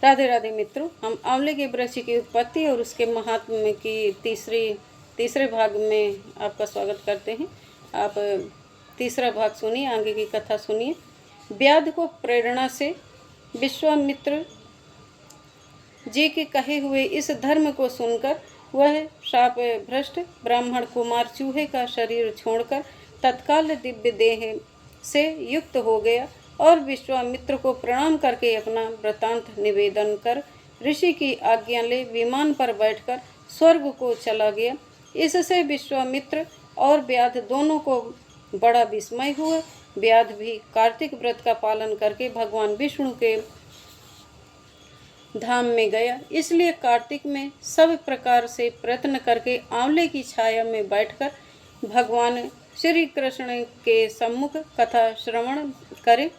राधे राधे मित्रों, हम आंवले के वृक्ष की उत्पत्ति और उसके महात्म्य की तीसरे भाग में आपका स्वागत करते हैं। आप तीसरा भाग सुनिए, आगे की कथा सुनिए। व्याध को प्रेरणा से विश्वामित्र जी के कहे हुए इस धर्म को सुनकर वह शाप भ्रष्ट ब्राह्मण कुमार चूहे का शरीर छोड़कर तत्काल दिव्य देह से युक्त हो गया और विश्वामित्र को प्रणाम करके अपना वृतांत निवेदन कर ऋषि की आज्ञा ले विमान पर बैठकर स्वर्ग को चला गया। इससे विश्वामित्र और व्याध दोनों को बड़ा विस्मय हुआ। व्याध भी कार्तिक व्रत का पालन करके भगवान विष्णु के धाम में गया, इसलिए कार्तिक में सब प्रकार से प्रयत्न करके आंवले की छाया में बैठकर भगवान श्री कृष्ण के सम्मुख कथा श्रवण करे।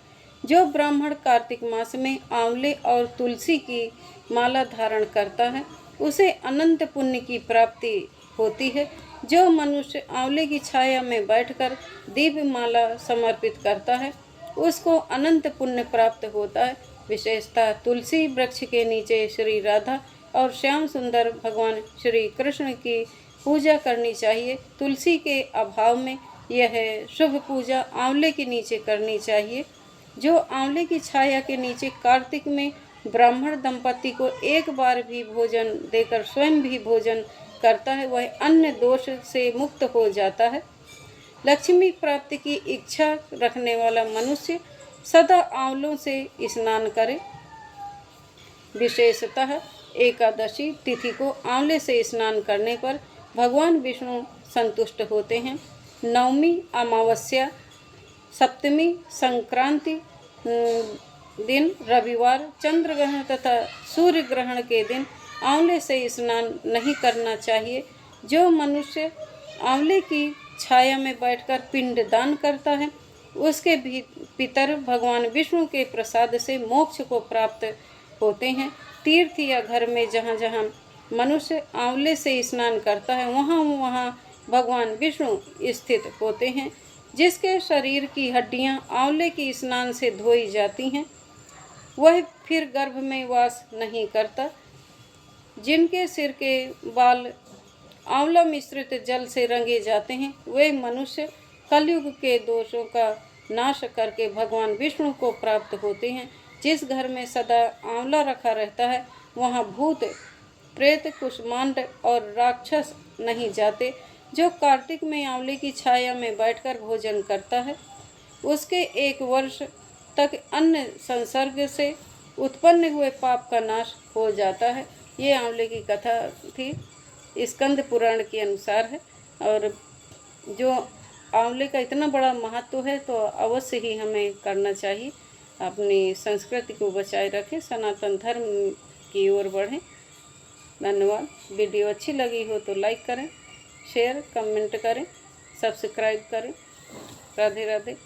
जो ब्राह्मण कार्तिक मास में आंवले और तुलसी की माला धारण करता है उसे अनंत पुण्य की प्राप्ति होती है। जो मनुष्य आंवले की छाया में बैठकर दीप माला समर्पित करता है उसको अनंत पुण्य प्राप्त होता है। विशेषतः तुलसी वृक्ष के नीचे श्री राधा और श्याम सुंदर भगवान श्री कृष्ण की पूजा करनी चाहिए। तुलसी के अभाव में यह शुभ पूजा आंवले के नीचे करनी चाहिए। जो आंवले की छाया के नीचे कार्तिक में ब्राह्मण दंपति को एक बार भी भोजन देकर स्वयं भी भोजन करता है वह अन्य दोष से मुक्त हो जाता है। लक्ष्मी प्राप्ति की इच्छा रखने वाला मनुष्य सदा आंवलों से स्नान करे। विशेषतः एकादशी तिथि को आंवले से स्नान करने पर भगवान विष्णु संतुष्ट होते हैं। नवमी अमावस्या, सप्तमी संक्रांति दिन, रविवार, चंद्र ग्रहण तथा सूर्य ग्रहण के दिन आंवले से स्नान नहीं करना चाहिए। जो मनुष्य आंवले की छाया में बैठकर पिंड दान करता है उसके भी पितर भगवान विष्णु के प्रसाद से मोक्ष को प्राप्त होते हैं। तीर्थ या घर में जहाँ जहाँ मनुष्य आंवले से स्नान करता है वहाँ वहाँ भगवान विष्णु स्थित होते हैं। जिसके शरीर की हड्डियाँ आंवले की स्नान से धोई जाती हैं वह फिर गर्भ में वास नहीं करता। जिनके सिर के बाल आंवला मिश्रित जल से रंगे जाते हैं वे मनुष्य कलयुग के दोषों का नाश करके भगवान विष्णु को प्राप्त होते हैं। जिस घर में सदा आंवला रखा रहता है वहाँ भूत प्रेत कुष्मांड और राक्षस नहीं जाते। जो कार्तिक में आंवले की छाया में बैठकर भोजन करता है उसके 1 वर्ष तक अन्न संसर्ग से उत्पन्न हुए पाप का नाश हो जाता है। ये आंवले की कथा थी, स्कंद पुराण के अनुसार है। और जो आंवले का इतना बड़ा महत्व है तो अवश्य ही हमें करना चाहिए। अपनी संस्कृति को बचाए रखें, सनातन धर्म की ओर बढ़ें। धन्यवाद। वीडियो अच्छी लगी हो तो लाइक करें, शेयर कमेंट करें, सब्सक्राइब करें। राधे राधे।